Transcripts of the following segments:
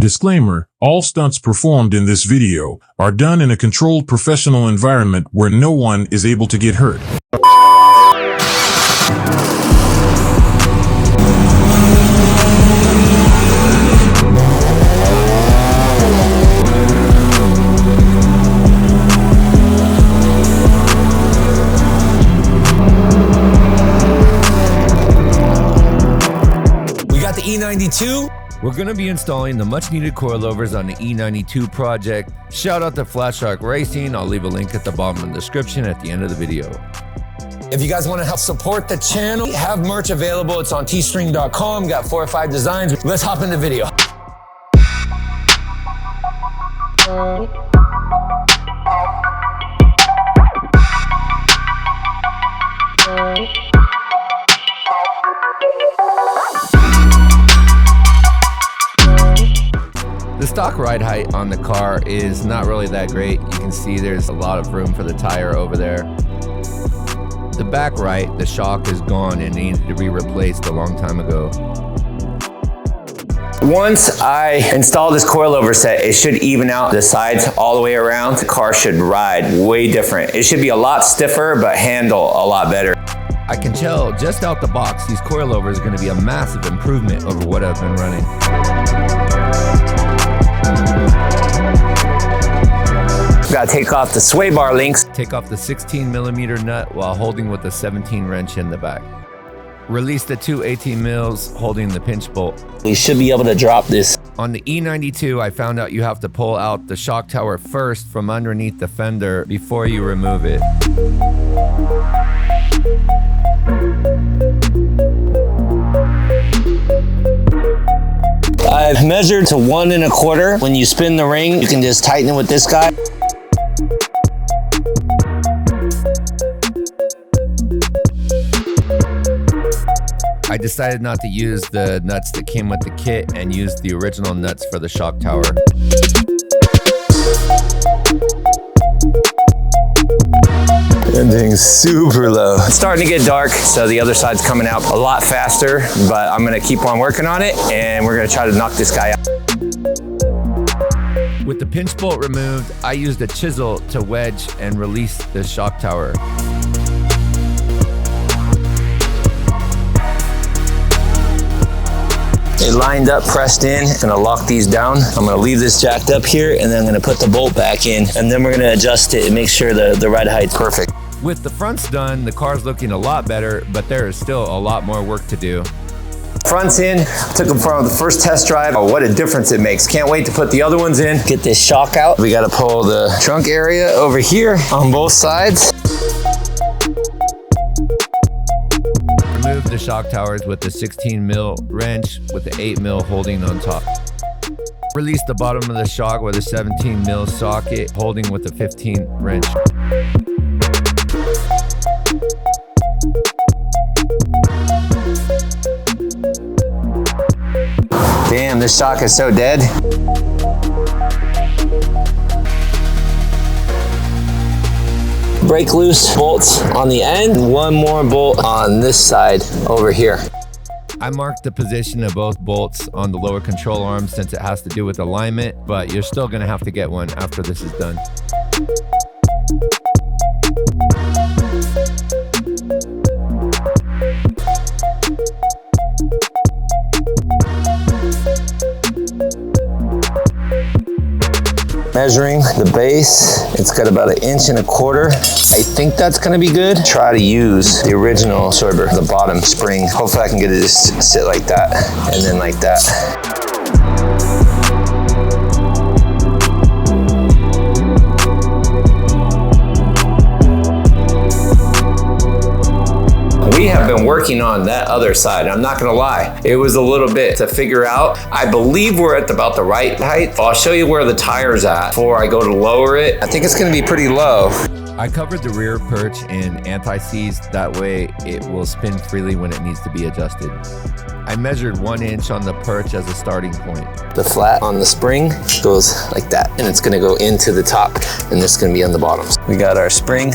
Disclaimer, all stunts performed in this video are done in a controlled professional environment where no one is able to get hurt. We got the E92. We're going to be installing the much needed coilovers on the E92 project. Shout out to Flasharkracing. I'll leave a link at the bottom of the description at the end of the video. If you guys want to help support the channel, we have merch available. It's on teespring.com. Got 4 or 5 designs. Let's hop in the video. The stock ride height on the car is not really that great. You can see there's a lot of room for the tire over there. The back right, the shock is gone and needed to be replaced a long time ago. Once I install this coilover set, it should even out the sides all the way around. The car should ride way different. It should be a lot stiffer, but handle a lot better. I can tell just out the box, these coilovers are going to be a massive improvement over what I've been running. Gotta take off the sway bar links. Take off the 16mm nut while holding with the 17 wrench in the back. Release the 2 18 mils holding the pinch bolt. We should be able to drop this. On the E92, I found out you have to pull out the shock tower first from underneath the fender before you remove it. I've measured to 1 1/4. When you spin the ring, you can just tighten it with this guy. I decided not to use the nuts that came with the kit and use the original nuts for the shock tower. Ending super low. It's starting to get dark, so the other side's coming out a lot faster, but I'm gonna keep on working on it and we're gonna try to knock this guy out. With the pinch bolt removed, I used a chisel to wedge and release the shock tower. It lined up, pressed in. I'm gonna lock these down. I'm gonna leave this jacked up here and then I'm gonna put the bolt back in and then we're gonna adjust it and make sure the ride height's perfect. With the fronts done, the car's looking a lot better, but there is still a lot more work to do. Fronts in, took them for the first test drive. Oh, what a difference it makes. Can't wait to put the other ones in. Get this shock out. We gotta pull the trunk area over here on both sides. Remove the shock towers with the 16mm wrench with the 8mm holding on top. Release the bottom of the shock with a 17mm socket holding with the 15 wrench. Damn, this shock is so dead. Break loose bolts on the end, 1 more bolt on this side over here. I marked the position of both bolts on the lower control arm since it has to do with alignment, but you're still gonna have to get one after this is done. Measuring the base, it's got about 1 1/4 inches. I think that's gonna be good. Try to use the original sorber, the bottom spring. Hopefully I can get it to just sit like that and then like that. We have been working on that other side. I'm not gonna lie, it was a little bit to figure out. I believe we're at about the right height. I'll show you where the tire's at before I go to lower it. I think it's gonna be pretty low. I covered the rear perch in anti-seize, that way it will spin freely when it needs to be adjusted. I measured 1 inch on the perch as a starting point. The flat on the spring goes like that, and it's gonna go into the top, and this is gonna be on the bottom. We got our spring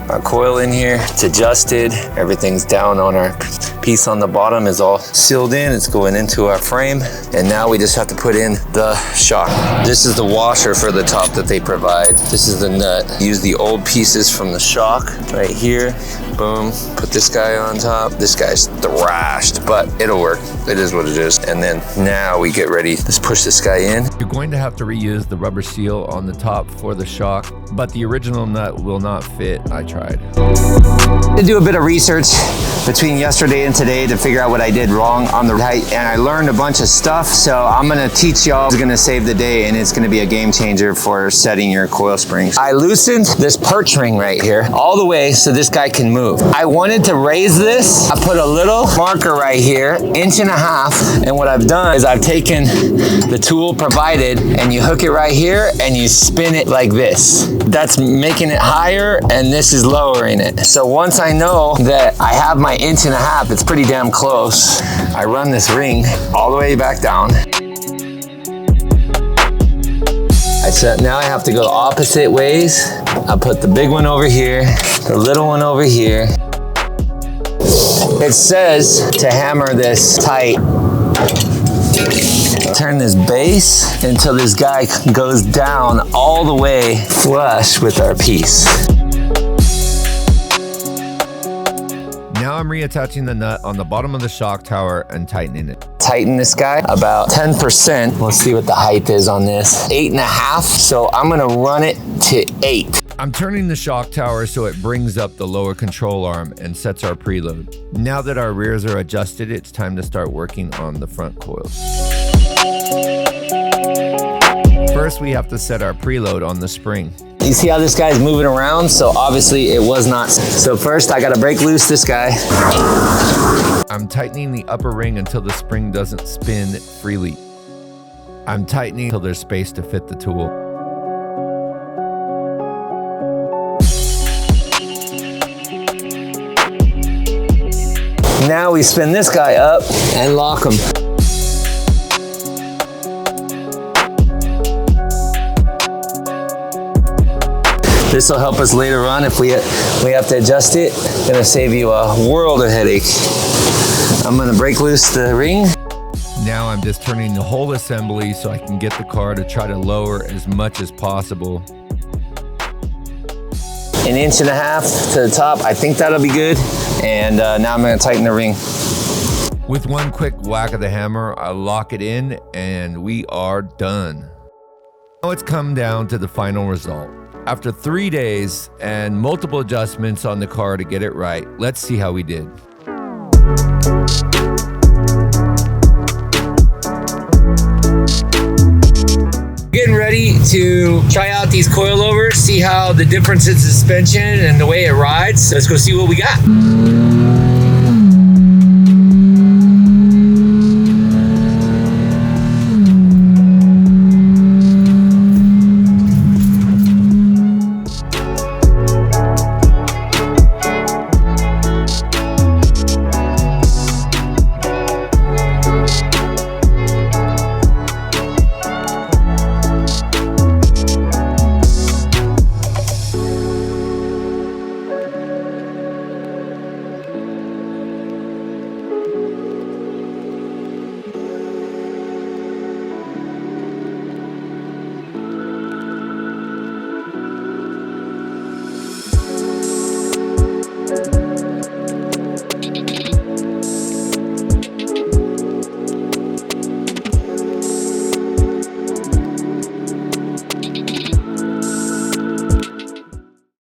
our coil in here. It's adjusted. Everything's down on our piece on the bottom is all sealed in. It's going into our frame. And now we just have to put in the shock. This is the washer for the top that they provide. This is the nut. Use the old pieces from the shock right here. Boom, put this guy on top. This guy's thrashed, but it'll work. It is what it is. And then now we get ready. Let's push this guy in. You're going to have to reuse the rubber seal on the top for the shock, but the original nut will not fit. I tried. To do a bit of research between yesterday and today to figure out what I did wrong on the height, and I learned a bunch of stuff. So I'm gonna teach y'all. It's gonna save the day, and it's gonna be a game changer for setting your coil springs. I loosened this perch ring right here all the way so this guy can move. I wanted to raise this. I put a little marker right here, 1.5 inches, and what I've done is I've taken the tool provided and you hook it right here and you spin it like this. That's making it higher and this is lowering it. So once I know that I have my 1.5 inches, it's pretty damn close. I run this ring all the way back down. Now I have to go opposite ways. I'll put the big one over here, the little one over here. It says to hammer this tight. Turn this base until this guy goes down all the way flush with our piece. Now I'm reattaching the nut on the bottom of the shock tower and tightening it. Tighten this guy about 10%. Let's see what the height is on this. 8.5. So I'm gonna run it to 8. I'm turning the shock tower so it brings up the lower control arm and sets our preload. Now that our rears are adjusted, it's time to start working on the front coils. First, we have to set our preload on the spring. You see how this guy's moving around? So obviously it was not. So first I gotta break loose this guy. I'm tightening the upper ring until the spring doesn't spin freely. I'm tightening until there's space to fit the tool. Now we spin this guy up and lock him. This will help us later on if we have to adjust it. Gonna save you a world of headache. I'm gonna break loose the ring. Now I'm just turning the whole assembly so I can get the car to try to lower as much as possible. 1.5 inches to the top. I think that'll be good. And now I'm gonna tighten the ring. With one quick whack of the hammer, I lock it in and we are done. Now it's come down to the final result. After 3 days and multiple adjustments on the car to get it right, let's see how we did. Getting ready to try out these coilovers, see how the difference in suspension and the way it rides. Let's go see what we got.